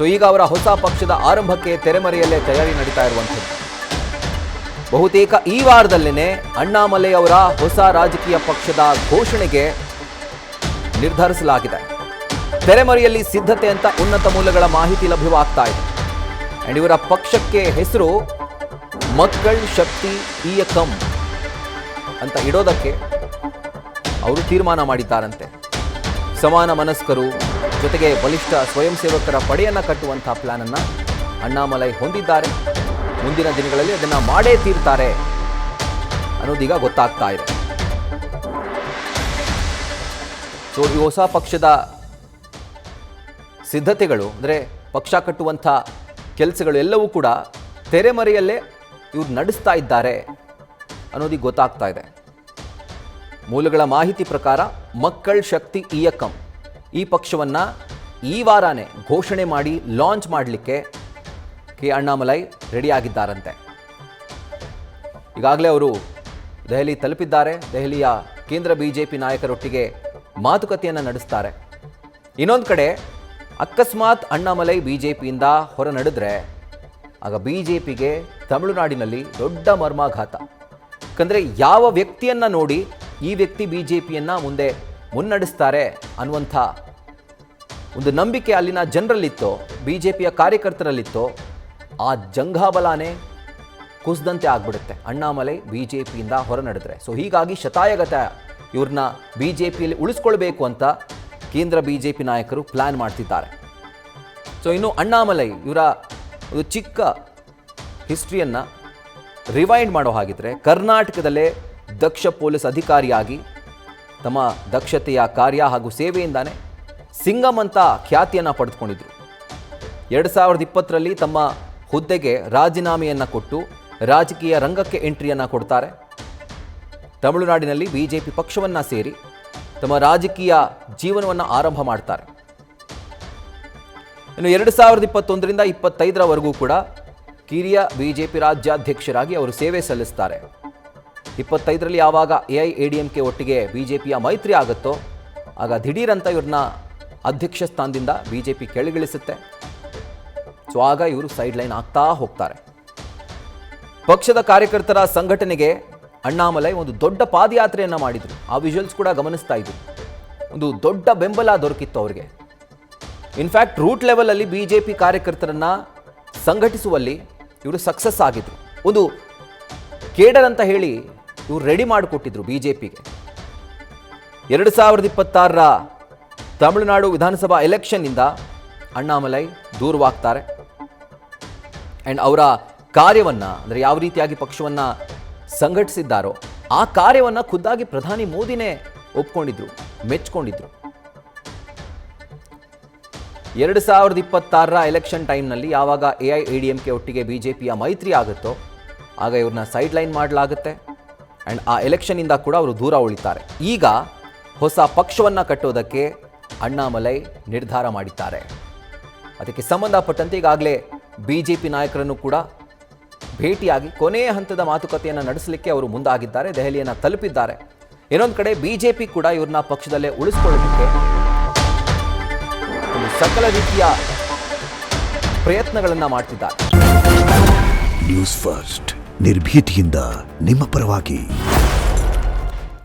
So ಈಗ ಅವರ ಹೊಸ ಪಕ್ಷದ ಆರಂಭಕ್ಕೆ ತೆರೆಮರೆಯಲ್ಲೇ ತಯಾರಿ ನಡೀತಾ ಇರುವಂಥದ್ದು. ಬಹುತೇಕ ಈ ವಾರದಲ್ಲೇನೆ ಅಣ್ಣಾಮಲೈ ಅವರ ಹೊಸ ರಾಜಕೀಯ ಪಕ್ಷದ ಘೋಷಣೆಗೆ ನಿರ್ಧರಿಸಲಾಗಿದೆ. ತೆರೆಮರೆಯಲ್ಲಿ ಸಿದ್ಧತೆ ಅಂತ ಉನ್ನತ ಮೂಲಗಳ ಮಾಹಿತಿ ಲಭ್ಯವಾಗ್ತಾ ಇದೆ. ಅಂಡ್ ಇವರ ಪಕ್ಷಕ್ಕೆ ಹೆಸರು ಮಕ್ಕಳ್ ಶಕ್ತಿ ಇಯಕಂ ಅಂತ ಇಡೋದಕ್ಕೆ ಅವರು ತೀರ್ಮಾನ ಮಾಡಿದ್ದಾರಂತೆ. ಸಮಾನ ಮನಸ್ಕರು ಜೊತೆಗೆ ಬಲಿಷ್ಠ ಸ್ವಯಂ ಸೇವಕರ ಪಡೆಯನ್ನು ಕಟ್ಟುವಂತಹ ಪ್ಲಾನ್ ಅನ್ನ ಅಣ್ಣಾಮಲೈ ಹೊಂದಿದ್ದಾರೆ. ಮುಂದಿನ ದಿನಗಳಲ್ಲಿ ಅದನ್ನ ಮಾಡೇ ತೀರ್ತಾರೆ ಅನ್ನೋದೀಗ ಗೊತ್ತಾಗ್ತಾ ಇದೆ. ಸೊ ಈ ಹೊಸ ಪಕ್ಷದ ಸಿದ್ಧತೆಗಳು ಅಂದರೆ ಪಕ್ಷ ಕಟ್ಟುವಂಥ ಕೆಲಸಗಳು ಎಲ್ಲವೂ ಕೂಡ ತೆರೆಮರೆಯಲ್ಲೇ ಇವ್ರು ನಡೆಸ್ತಾ ಇದ್ದಾರೆ ಅನ್ನೋದೀಗ ಗೊತ್ತಾಗ್ತಾ ಇದೆ. ಮೂಲಗಳ ಮಾಹಿತಿ ಪ್ರಕಾರ ಮಕ್ಕಳ್ ಶಕ್ತಿ ಇಯಕಂ ಈ ಪಕ್ಷವನ್ನು ಈ ವಾರನೇ ಘೋಷಣೆ ಮಾಡಿ ಲಾಂಚ್ ಮಾಡಲಿಕ್ಕೆ ಕೆ ಅಣ್ಣಾಮಲೈ ರೆಡಿಯಾಗಿದ್ದಾರಂತೆ. ಈಗಾಗಲೇ ಅವರು ದೆಹಲಿ ತಲುಪಿದ್ದಾರೆ. ದೆಹಲಿಯ ಕೇಂದ್ರ ಬಿಜೆಪಿ ನಾಯಕರೊಟ್ಟಿಗೆ ಮಾತುಕತೆಯನ್ನು ನಡೆಸ್ತಾರೆ. ಇನ್ನೊಂದು ಕಡೆ ಅಕಸ್ಮಾತ್ ಅಣ್ಣಾಮಲೈ ಬಿಜೆಪಿಯಿಂದ ಹೊರ ನಡೆದ್ರೆ ಆಗ ಬಿಜೆಪಿಗೆ ತಮಿಳುನಾಡಿನಲ್ಲಿ ದೊಡ್ಡ ಮರ್ಮಾಘಾತ. ಯಾಕಂದರೆ ಯಾವ ವ್ಯಕ್ತಿಯನ್ನು ನೋಡಿ ಈ ವ್ಯಕ್ತಿ ಬಿಜೆಪಿಯನ್ನು ಮುಂದೆ ಮುನ್ನಡೆಸ್ತಾರೆ ಅನ್ನುವಂಥ ಒಂದು ನಂಬಿಕೆ ಅಲ್ಲಿನ ಜನರಲ್ಲಿತ್ತೋ, ಬಿಜೆಪಿಯ ಕಾರ್ಯಕರ್ತರಲ್ಲಿತ್ತೋ, ಆ ಜಂಘಾಬಲಾನೇ ಕುಸಿದಂತೆ ಆಗ್ಬಿಡುತ್ತೆ ಅಣ್ಣಾಮಲೈ ಬಿಜೆಪಿಯಿಂದ ಹೊರ ನಡೆದ್ರೆ. ಸೊ ಹೀಗಾಗಿ ಶತಾಯಗತ ಇವ್ರನ್ನ ಬಿಜೆಪಿಯಲ್ಲಿ ಉಳಿಸ್ಕೊಳ್ಬೇಕು ಅಂತ ಕೇಂದ್ರ ಬಿಜೆಪಿ ನಾಯಕರು ಪ್ಲಾನ್ ಮಾಡ್ತಿದ್ದಾರೆ. ಸೊ ಇನ್ನು ಅಣ್ಣಾಮಲೈ ಇವರ ಒಂದು ಚಿಕ್ಕ ಹಿಸ್ಟ್ರಿಯನ್ನು ರಿವೈಂಡ್ ಮಾಡೋ ಹಾಗಿದ್ರೆ ಕರ್ನಾಟಕದಲ್ಲೇ ದಕ್ಷ ಪೊಲೀಸ್ ಅಧಿಕಾರಿಯಾಗಿ ತಮ್ಮ ದಕ್ಷತೆಯ ಕಾರ್ಯ ಹಾಗೂ ಸೇವೆಯಿಂದಾನೇ ಸಿಂಗಂ ಅಂತ ಖ್ಯಾತಿಯನ್ನು ಪಡೆದುಕೊಂಡಿದ್ರು. 2020ರಲ್ಲಿ ತಮ್ಮ ಹುದ್ದೆಗೆ ರಾಜೀನಾಮೆಯನ್ನು ಕೊಟ್ಟು ರಾಜಕೀಯ ರಂಗಕ್ಕೆ ಎಂಟ್ರಿಯನ್ನು ಕೊಡ್ತಾರೆ. ತಮಿಳುನಾಡಿನಲ್ಲಿ ಬಿಜೆಪಿ ಪಕ್ಷವನ್ನು ಸೇರಿ ತಮ್ಮ ರಾಜಕೀಯ ಜೀವನವನ್ನು ಆರಂಭ ಮಾಡ್ತಾರೆ. ಇನ್ನು 2021ರಿಂದ 25ರವರೆಗೂ ಕೂಡ ಕಿರಿಯ ಬಿಜೆಪಿ ರಾಜ್ಯಾಧ್ಯಕ್ಷರಾಗಿ ಅವರು ಸೇವೆ ಸಲ್ಲಿಸ್ತಾರೆ. 25ರಲ್ಲಿ ಯಾವಾಗ AIADMK ಒಟ್ಟಿಗೆ ಬಿಜೆಪಿಯ ಮೈತ್ರಿ ಆಗುತ್ತೋ ಆಗ ದಿಢೀರಂತ ಇವ್ರನ್ನ ಅಧ್ಯಕ್ಷ ಸ್ಥಾನದಿಂದ ಬಿಜೆಪಿ ಕೆಳಗಿಳಿಸುತ್ತೆ. ಸೊ ಆಗ ಇವರು ಸೈಡ್ ಲೈನ್ ಆಗ್ತಾ ಹೋಗ್ತಾರೆ. ಪಕ್ಷದ ಕಾರ್ಯಕರ್ತರ ಸಂಘಟನೆಗೆ ಅಣ್ಣಾಮಲೈ ಒಂದು ದೊಡ್ಡ ಪಾದಯಾತ್ರೆಯನ್ನು ಮಾಡಿದರು. ಆ ವಿಜುವಲ್ಸ್ ಕೂಡ ಗಮನಿಸ್ತಾ ಇದ್ರು. ಒಂದು ದೊಡ್ಡ ಬೆಂಬಲ ದೊರಕಿತ್ತು ಅವರಿಗೆ. ಇನ್ಫ್ಯಾಕ್ಟ್ ರೂಟ್ ಲೆವೆಲಲ್ಲಿ ಬಿಜೆಪಿ ಕಾರ್ಯಕರ್ತರನ್ನ ಸಂಘಟಿಸುವಲ್ಲಿ ಇವರು ಸಕ್ಸಸ್ ಆಗಿದ್ರು. ಒಂದು ಕೇಡರ್ ಅಂತ ಹೇಳಿ ಇವರು ರೆಡಿ ಮಾಡಿಕೊಟ್ಟಿದ್ರು ಬಿಜೆಪಿಗೆ. 2026ರ ತಮಿಳುನಾಡು ವಿಧಾನಸಭಾ ಎಲೆಕ್ಷನ್ನಿಂದ ಅಣ್ಣಾಮಲೈ ದೂರವಾಗ್ತಾರೆ. ಆ್ಯಂಡ್ ಅವರ ಕಾರ್ಯವನ್ನು ಅಂದರೆ ಯಾವ ರೀತಿಯಾಗಿ ಪಕ್ಷವನ್ನು ಸಂಘಟಿಸಿದ್ದಾರೋ ಆ ಕಾರ್ಯವನ್ನು ಖುದ್ದಾಗಿ ಪ್ರಧಾನಿ ಮೋದಿನೇ ಒಪ್ಕೊಂಡಿದ್ರು, ಮೆಚ್ಕೊಂಡಿದ್ರು. 2026ರ ಎಲೆಕ್ಷನ್ ಟೈಮ್ನಲ್ಲಿ ಯಾವಾಗ AIADMK ಒಟ್ಟಿಗೆ ಬಿಜೆಪಿಯ ಮೈತ್ರಿ ಆಗುತ್ತೋ ಆಗ ಇವ್ರನ್ನ ಸೈಡ್ ಲೈನ್ ಮಾಡಲಾಗುತ್ತೆ. ಆ್ಯಂಡ್ ಆ ಎಲೆಕ್ಷನ್ನಿಂದ ಕೂಡ ಅವರು ದೂರ ಉಳಿತಾರೆ. ಈಗ ಹೊಸ ಪಕ್ಷವನ್ನು ಕಟ್ಟೋದಕ್ಕೆ ಅಣ್ಣಾಮಲೈ ನಿರ್ಧಾರ ಮಾಡಿದ್ದಾರೆ. ಅದಕ್ಕೆ ಸಂಬಂಧಪಟ್ಟಂತೆ ಈಗಾಗಲೇ ಬಿಜೆಪಿ ನಾಯಕರನ್ನು ಕೂಡ ಭೇಟಿಯಾಗಿ ಕೊನೆಯ ಹಂತದ ಮಾತುಕತೆಯನ್ನು ನಡೆಸಲಿಕ್ಕೆ ಅವರು ಮುಂದಾಗಿದ್ದಾರೆ. ದೆಹಲಿಯನ್ನು ತಲುಪಿದ್ದಾರೆ. ಇನ್ನೊಂದು ಕಡೆ ಬಿಜೆಪಿ ಕೂಡ ಇವ್ರನ್ನ ಪಕ್ಷದಲ್ಲೇ ಉಳಿಸಿಕೊಳ್ಳಲಿಕ್ಕೆ ಒಂದು ಸಕಲ ರೀತಿಯ ಪ್ರಯತ್ನಗಳನ್ನು ಮಾಡ್ತಿದ್ದಾರೆ. ನ್ಯೂಸ್ ಫಸ್ಟ್ ನಿರ್ಭೀತಿಯಿಂದ ನಿಮ್ಮ ಪರವಾಗಿ.